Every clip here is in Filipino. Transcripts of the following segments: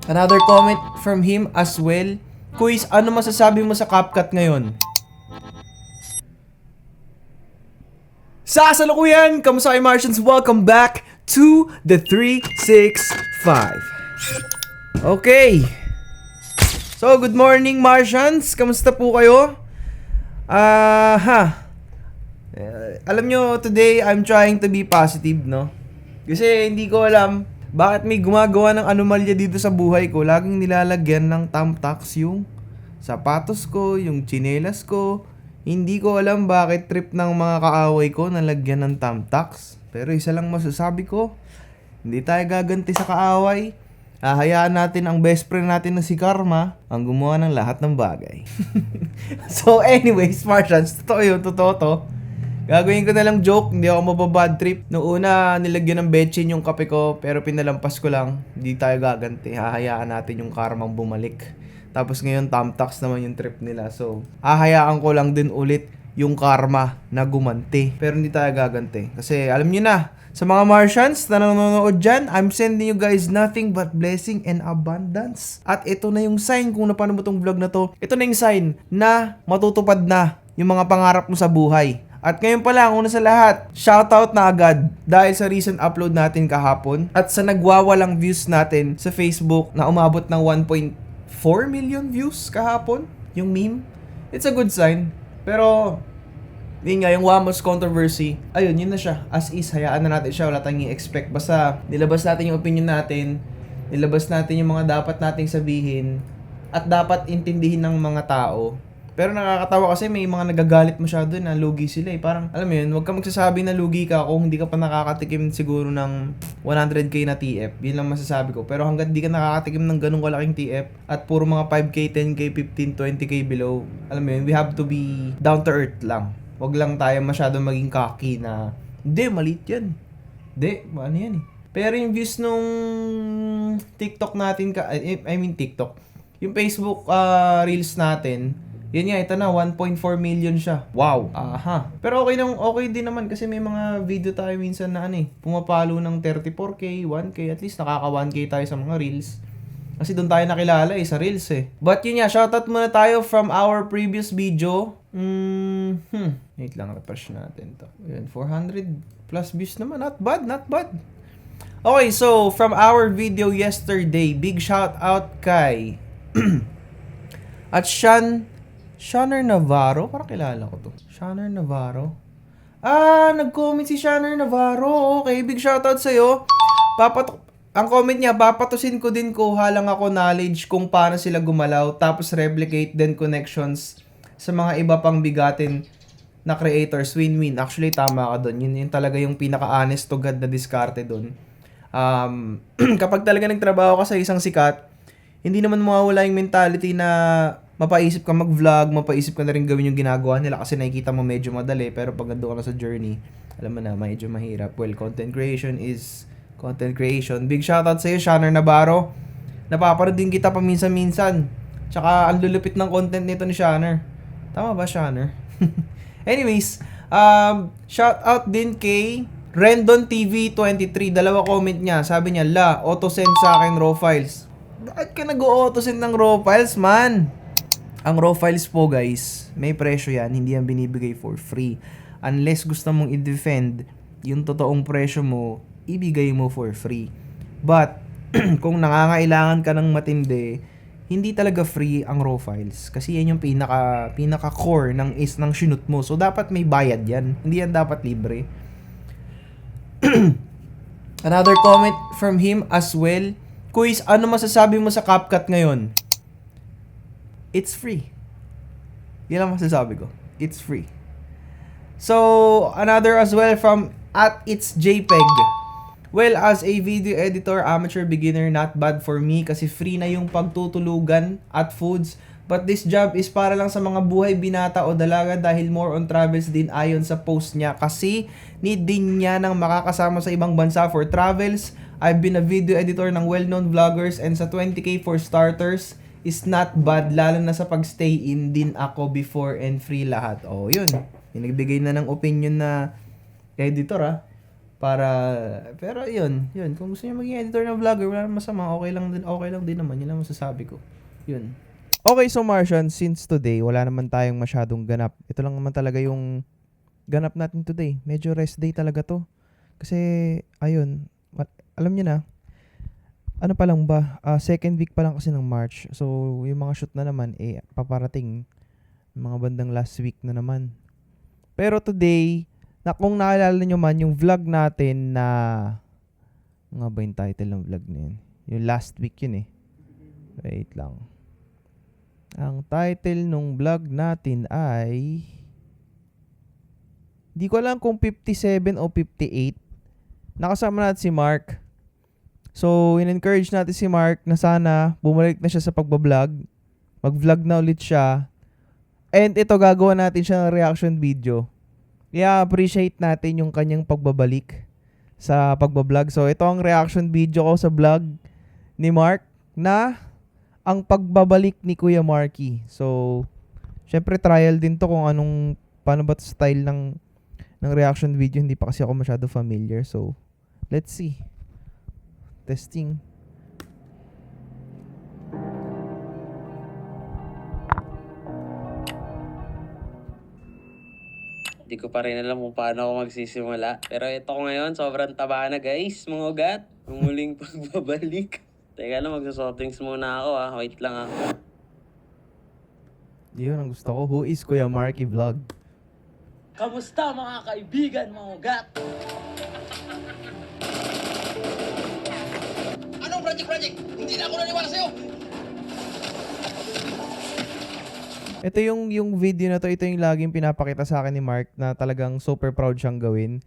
Another comment from him as well. Quiz, ano masasabi mo sa CapCut ngayon? Sa kasalukuyan, kamusta kayo Martians? Welcome back to the 365. Okay. So, good morning Martians. Kamusta po kayo? Alam nyo, today I'm trying to be positive, no? Kasi hindi ko alam bakit may gumagawa ng anomalya dito sa buhay ko. Laging nilalagyan ng thumbtacks yung sapatos ko, yung tsinelas ko. Hindi ko alam bakit trip ng mga kaaway ko na lagyan ng thumbtacks. Pero isa lang masasabi ko, hindi tayo gaganti sa kaaway. Hahayaan natin ang best friend natin na si Karma ang gumawa ng lahat ng bagay. So anyways, Martians, totoo to. Gagawin ko na lang joke, hindi ako mababad trip. Noong una, nilagyan ng betchin yung kape ko, pero pinalampas ko lang. Hindi tayo gaganti, hahayaan natin yung karmang bumalik. Tapos ngayon, thumbtacks naman yung trip nila. So, hahayaan ko lang din ulit yung karma na gumanti. Pero hindi tayo gaganti. Kasi alam nyo na, sa mga Martians na nanonood dyan, I'm sending you guys nothing but blessing and abundance. At ito na yung sign kung napanood mo tong vlog na to. Ito na yung sign na matutupad na yung mga pangarap mo sa buhay. At ngayon pa lang, una sa lahat, shoutout na agad dahil sa recent upload natin kahapon at sa nagwawalang views natin sa Facebook na umabot ng 1.4 million views kahapon, yung meme. It's a good sign. Pero, yun nga, yung Wamos controversy, ayun, yun na siya. As is, hayaan na natin siya, wala tayong i-expect. Basta, nilabas natin yung opinion natin, nilabas natin yung mga dapat nating sabihin, at dapat intindihin ng mga tao. Pero nakakatawa kasi may mga nagagalit masyado na lugi sila eh. Parang, alam mo yun, huwag ka magsasabi na lugi ka kung hindi ka pa nakakatikim siguro ng 100k na TF. Yun lang masasabi ko. Pero hanggat di ka nakakatikim ng ganung kalaking TF at puro mga 5k, 10k, 15, 20k below, alam mo yun, we have to be down to earth lang. Huwag lang tayo masyado maging cocky na, hindi, maliit yan. Hindi, ano yan eh. Pero yung views nung TikTok natin, TikTok, yung Facebook Reels natin, yun nga, ito na, 1.4 million siya. Wow. Pero okay din naman kasi may mga video tayo minsan na pumapalo ng 34k, 1k, at least nakaka 1k tayo sa mga reels. Kasi doon tayo nakilala sa reels eh. But yun nga, shoutout muna tayo from our previous video. Wait lang, refresh natin to. Yun, 400 plus views naman. Not bad, not bad. Okay, so from our video yesterday, big shoutout kay at Shanner Navarro? Parang kilala ko to. Shanner Navarro? Nag-comment si Shanner Navarro. Okay, big shoutout sa'yo. Ang comment niya, papatusin ko din kuha lang ako knowledge kung paano sila gumalaw. Tapos replicate din connections sa mga iba pang bigatin na creators. Win-win. Actually, tama ka doon. Yun talaga yung pinaka-honest to God na diskarte doon. Kapag talaga nagtrabaho ka sa isang sikat, hindi naman mawawala yung mentality na mapaisip ka mag-vlog, mapaisip ka na rin gawin yung ginagawa nila kasi nakikita mo medyo madali, pero pag nandun ka na sa journey, alam mo na, medyo mahirap. Well, content creation is content creation. Big shoutout sa'yo, Shanner Navarro. Napapanood din kita paminsan-minsan. Tsaka, ang lulupit ng content nito ni Shanner. Tama ba, Shanner? Anyways, shoutout din kay Rendon TV 23. Dalawa comment niya. Sabi niya, auto-send sa akin raw files. Bakit ka nag-auto-send ng raw files, man? Ang raw files po guys, may presyo yan, hindi yan binibigay for free. Unless gusto mong i-defend yung totoong presyo mo, ibigay mo for free. But, kung nangangailangan ka ng matindi, hindi talaga free ang raw files. Kasi yan yung pinaka core ng shoot mo. So, dapat may bayad yan. Hindi yan dapat libre. Another comment from him as well. Quiz, ano masasabi mo sa CapCut ngayon? It's free. Yan ang masasabi ko. It's free. So, another as well from @it's JPEG. Well, as a video editor, amateur beginner, not bad for me kasi free na yung pagtutulugan at foods. But this job is para lang sa mga buhay binata o dalaga dahil more on travels din ayon sa post niya. Kasi need din niya ng makakasama sa ibang bansa for travels. I've been a video editor ng well-known vloggers and sa 20k for starters is not bad, lalo na sa pag-stay in din ako before and free lahat. Oh, yun. Yung nagbigay na ng opinion na editor Pero yun. Kung gusto niyo maging editor ng vlogger, wala namang masama. Okay lang din naman. Yun lang masasabi ko. Yun. Okay, so Martian, since today, wala naman tayong masyadong ganap. Ito lang naman talaga yung ganap natin today. Medyo rest day talaga to. Kasi, ayun, alam niyo na, ano pa lang ba, second week pa lang kasi ng March. So, yung mga shoot na naman, paparating. Mga bandang last week na naman. Pero today, kung naalala nyo man, yung vlog natin na, nga ba yung title ng vlog na yun? Yung last week yun eh. Wait lang. Ang title nung vlog natin ay, di ko alam kung 57 o 58. Nakasama natin si Mark. So, in-encourage natin si Mark na sana bumalik na siya sa pagbablog. Mag-vlog na ulit siya. And ito, gagawa natin siya ng reaction video. I-appreciate natin yung kanyang pagbabalik sa pagbablog. So, ito ang reaction video ko sa vlog ni Mark na ang pagbabalik ni Kuya Marky. So, syempre trial din to kung paano ba to style ng reaction video. Hindi pa kasi ako masyado familiar. So, let's see. Testing. Hindi ko pa rin alam kung paano ako magsisimula. Pero ito ko ngayon, sobrang taba na guys, mga ugat. Ang muling pagbabalik. Teka lang, magsasoftings muna ako Wait lang Yun ang gusto ko. Who is Kuya Marky Vlog? Kamusta mga kaibigan, mga ugat? Anong project? Hindi na ako naniwala sa'yo! Ito yung video na to, ito yung laging pinapakita sa akin ni Mark na talagang super proud siyang gawin.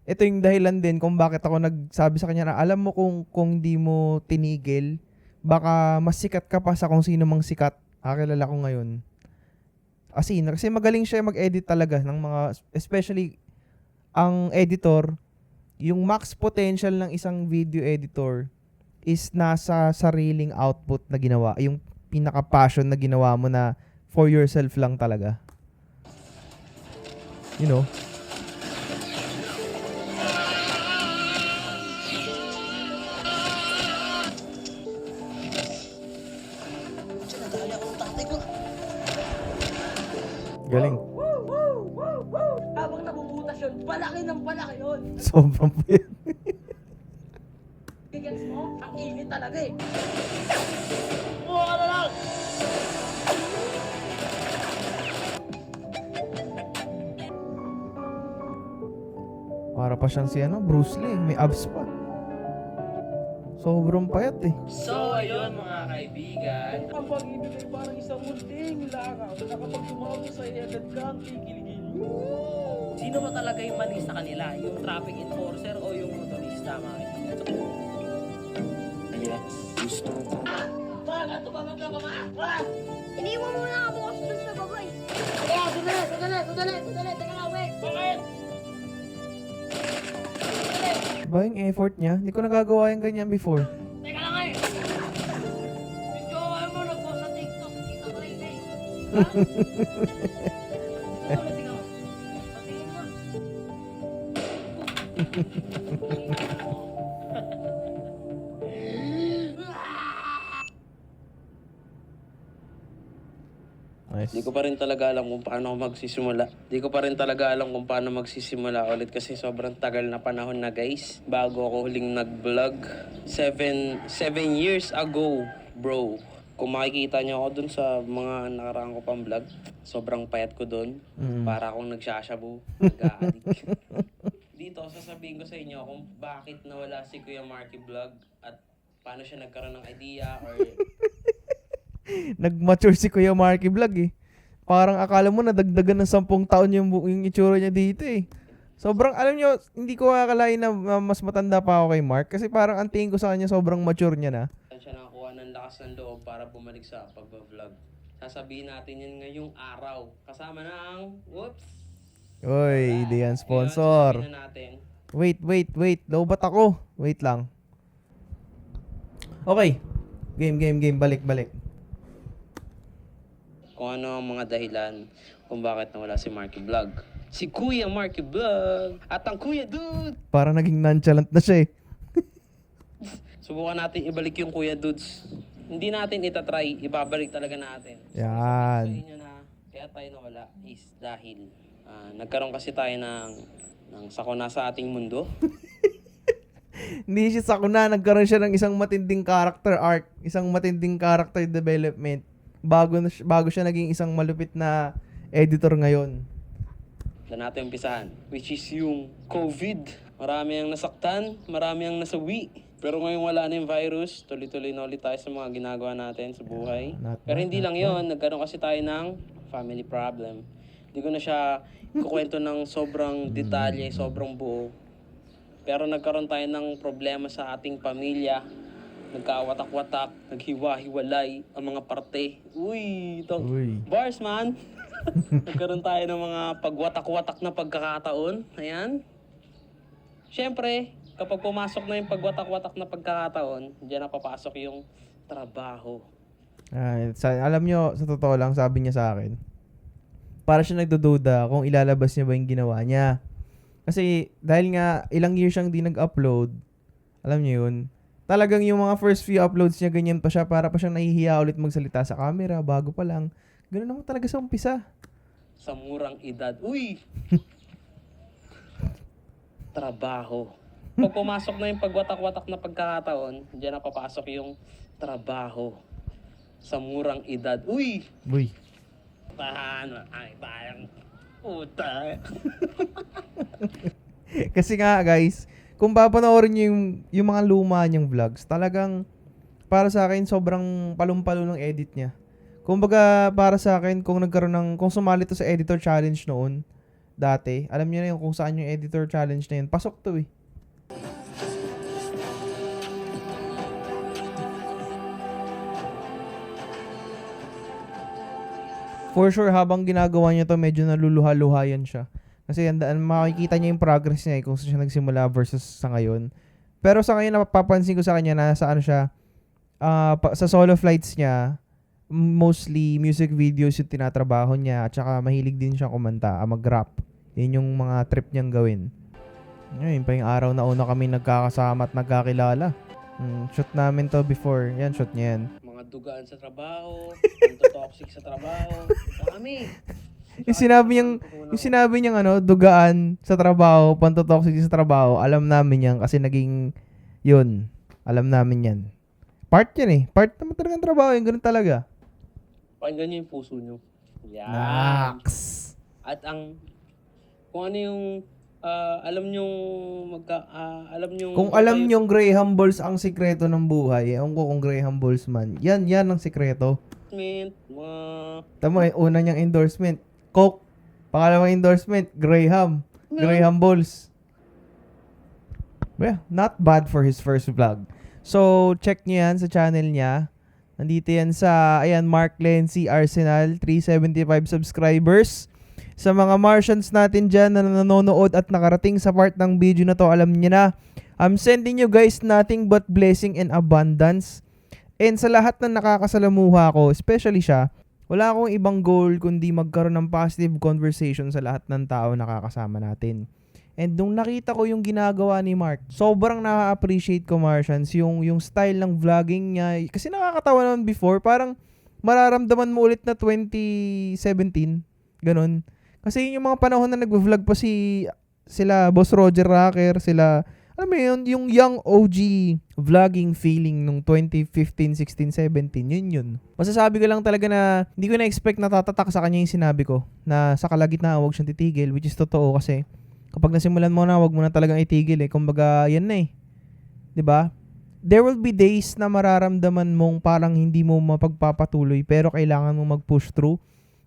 Ito yung dahilan din kung bakit ako nagsabi sa kanya na alam mo kung di mo tinigil, baka mas sikat ka pa sa kung sino mang sikat. Kilala ko ngayon. Kasi magaling siya mag-edit talaga ng mga, especially ang editor, yung max potential ng isang video editor is nasa sariling output na ginawa. Yung pinaka-passion na ginawa mo na for yourself lang talaga. You know? Sinadali ako ng tatay ko. Galing. Habang nabubutas yun, palaki ng palaki yun. Sobrang weird. Gigans mo, ang init talaga eh. Buka na lang! Para pa siyang si Bruce Lee. May abs pa. Sobrang payat eh. So, ayun mga kaibigan. Ang pag-ibig ay parang isang munting langaw na kapag tumawag sa iyo, agad kang kikiligin. Sino ba talaga yung mali sa kanila? Yung traffic enforcer o yung motorista, mga kaibigan? Mga tumawag ka ba, ma? Iniwan mo na ako kasi dun sa baba eh. Kaya, sandali, teka lang, wait. Bakit? Ba yung effort niya? Hindi ko nagagawa yung ganyan before. Teka lang eh. Medyo mo, nag-post sa TikTok, kita ko rin eh. Ha? Ano, tingnan mo? Patingin mo. Nice. Di ko pa rin talaga alam kung paano ako magsisimula. Di ko pa rin talaga alam kung paano magsisimula ulit kasi sobrang tagal na panahon na guys. Bago ako huling nag-vlog. 7 years ago, bro. Kung makikita niyo ako dun sa mga nakaraan ko pang vlog, sobrang payat ko dun. Para akong nagsashabu, nag-a-addict. Dito, sasabihin ko sa inyo kung bakit nawala si Kuya Marky Vlog at paano siya nagkaroon ng idea or Nag-mature si Kuya Marky Vlog eh. Parang akala mo nadagdagan ng 10 taon yung itsura niya dito eh. Sobrang, alam nyo, hindi ko akalain na mas matanda pa ako kay Mark. Kasi parang ang tingin ko sa kanya sobrang mature niya na. siya nakakuha ng lakas ng loob para bumalik sa pagbablog. Sasabihin natin yan ngayong araw. Kasama ng, whoops! Uy, di yan sponsor. Sasabihin na natin. Wait. Lobat ako. Wait lang. Okay. Game. Balik. Kung ano ang mga dahilan kung bakit nawala si Marky Vlog. si Kuya Marky Vlog at ang Kuya Dude. Parang naging nonchalant na siya eh. Subukan natin ibalik yung Kuya Dudes. Hindi natin itatry, ibabalik talaga natin. Yan. Sa inyo na kaya tayo nawala is dahil nagkaroon kasi tayo ng sakuna sa ating mundo. Hindi siya sakuna, nagkaroon siya ng isang matinding character arc, isang matinding character development bago siya naging isang malupit na editor ngayon. Na natin umpisahan, which is yung COVID. Marami ang nasaktan, marami ang nasawi. Pero ngayon wala na yung virus, tuloy-tuloy na ulit tayo sa mga ginagawa natin sa buhay. Pero hindi lang yon, nagkaroon kasi tayo ng family problem. Hindi ko na siya kukwento ng sobrang detalye, sobrang buo. Pero nagkaroon tayo ng problema sa ating pamilya. Nagkawatak-watak, naghiwa-hiwalay ang mga parte. Uy, ito. Uy. Bars, man! Nagkaroon tayo ng mga pagwatak-watak na pagkakataon. Ayan. Siyempre, kapag pumasok na yung pagwatak-watak na pagkakataon, diyan na papasok yung trabaho. Alam nyo, sa totoo lang, sabi niya sa akin, para siya nagdududa kung ilalabas niya ba yung ginawa niya. Kasi dahil nga ilang years siyang di nag-upload, alam niyo yun, talagang yung mga first few uploads niya, ganyan pa siya, para pa siyang nahihiya ulit magsalita sa camera, bago pa lang. Ganun naman talaga sa umpisa. Sa murang edad. Uy! Trabaho. Pag pumasok na yung pagwatak-watak na pagkakataon, diyan na papasok yung trabaho. Sa murang edad. Uy! Uy. Tahan, ay tayang puta. Kasi nga guys, kung papanoorin niyo yung mga luma niyang vlogs, talagang para sa akin sobrang palumpalo ng edit niya. Kumbaga para sa akin kung kung sumali to sa editor challenge noon dati, alam niyo na yung kung saan yung editor challenge na yun. Pasok to eh. For sure, habang ginagawa niya to, medyo naluluha-luhayan siya. Kasi makikita niya yung progress niya kung saan siya nagsimula versus sa ngayon. Pero sa ngayon, napapansin ko sa kanya na sa ano siya, sa solo flights niya, mostly music videos yung tinatrabaho niya at saka mahilig din siya kumanta, mag-rap. Yun yung mga trip niyang gawin. Yun pa yung araw na una kami nagkakasama at nagkakilala. Shoot namin to before. Yan, shoot niya yan. Mga dugaan sa trabaho, toxic sa trabaho. Kami. Yung sinabi niyang dugaan sa trabaho, pantotoxic sa trabaho, alam namin yan kasi naging yun. Alam namin yan. Part yan eh. Part naman talaga ng trabaho yun. Ganun talaga. Pakinggan niyo yung puso niyo. Yan. Nax! At kung ano yung alam niyong Kung alam niyong Graham Balls ang sikreto ng buhay, ewan ko kung Graham Balls man, yan ang sikreto. mga Tama eh, una niyang endorsement, Coke. Pangalawang endorsement, Graham Balls. Yeah, not bad for his first vlog. So, check niyo yan sa channel niya. Nandito yan sa, Mark Lency Arsenal, 375 subscribers. Sa mga Martians natin dyan na nanonood at nakarating sa part ng video na to, alam niyo na, I'm sending you guys nothing but blessing and abundance. And sa lahat na nakakasalamuha ko, especially siya, wala akong ibang goal kundi magkaroon ng positive conversation sa lahat ng tao nakakasama natin. And nung nakita ko yung ginagawa ni Mark, sobrang na-appreciate ko, Martians, yung style ng vlogging niya. Kasi nakakatawa naman before, parang mararamdaman mo ulit na 2017, ganun. Kasi yun yung mga panahon na nag-vlog pa sila Boss Roger Rocker, sila, alam mo yun, yung young OG vlogging feeling nung 2015, 16, 17, yun. Masasabi ko lang talaga na hindi ko na-expect na tatatak sa kanya yung sinabi ko na sa kalagitnaan huwag siyang titigil, which is totoo kasi kapag nasimulan mo na, huwag mo na talagang itigil eh. Kumbaga, yan na eh. 'Di ba? There will be days na mararamdaman mong parang hindi mo mapagpapatuloy pero kailangan mo mag-push through.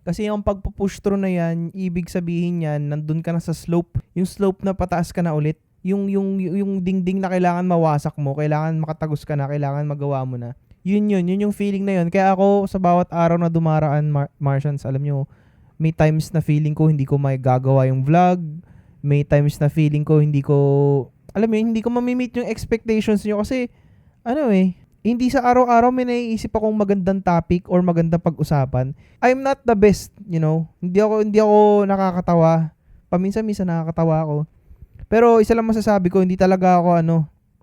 Kasi yung pagpo-push through na yan, ibig sabihin yan, nandun ka na sa slope. Yung slope na pataas ka na ulit. Yung dingding na kailangan mawasak mo, kailangan makatagos ka na, kailangan magawa mo na. Yun yung feeling na yun. Kaya ako, sa bawat araw na dumaraan, Martians, alam nyo, may times na feeling ko hindi ko may gagawa yung vlog. May times na feeling ko hindi ko mamimit yung expectations nyo kasi, hindi sa araw-araw may naiisip akong magandang topic or magandang pag-usapan. I'm not the best, Hindi ako nakakatawa. paminsan-minsan nakakatawa ako. Pero isa lang masasabi ko, hindi talaga ako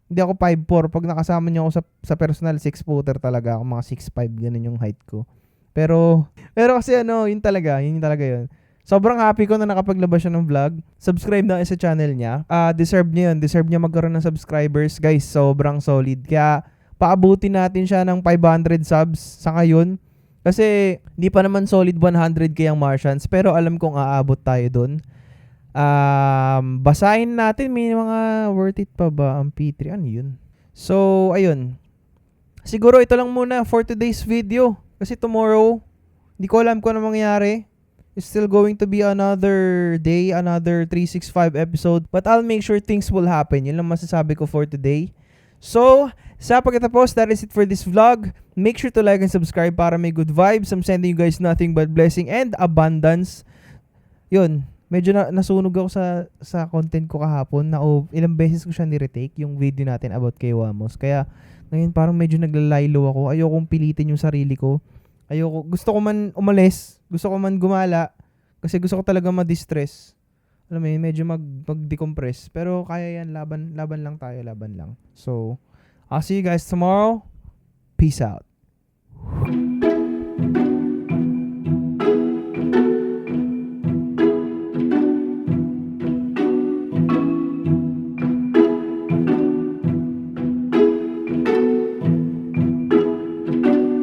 hindi ako 5'4". Pag nakasama niyo ako sa personal, 6'footer talaga ako. Mga 6'5", ganun yung height ko. Pero kasi yun talaga yun. Sobrang happy ko na nakapaglabas siya ng vlog. Subscribe na kayo sa channel niya. Deserve niya yun. Deserve niya magkaroon ng subscribers. Guys, sobrang solid. Kaya, paabutin natin siya ng 500 subs sa ngayon. Kasi, hindi pa naman solid 100k ang Martians. Pero alam kong aabot tayo dun. Basahin natin. May mga worth it pa ba ang P3? Ano yun? So, ayun. Siguro ito lang muna for today's video. Kasi tomorrow, hindi ko alam kung ano mangyayari. It's still going to be another day, another 365 episode. But I'll make sure things will happen. Yun lang masasabi ko for today. So, sa pagkatapos, that is it for this vlog. Make sure to like and subscribe para may good vibes. I'm sending you guys nothing but blessing and abundance. Yun, medyo nasunog ako sa content ko kahapon. Ilang beses ko siya ni-retake, yung video natin about kay Wamos. Kaya, ngayon parang medyo naglalaylo ako. Ayokong pilitin yung sarili ko. Gusto ko man umalis, gusto ko man gumala, kasi gusto ko talaga ma-distress. Alam mo yun, medyo mag-decompress. Pero kaya yan, laban lang tayo, laban lang. So, I'll see you guys tomorrow. Peace out.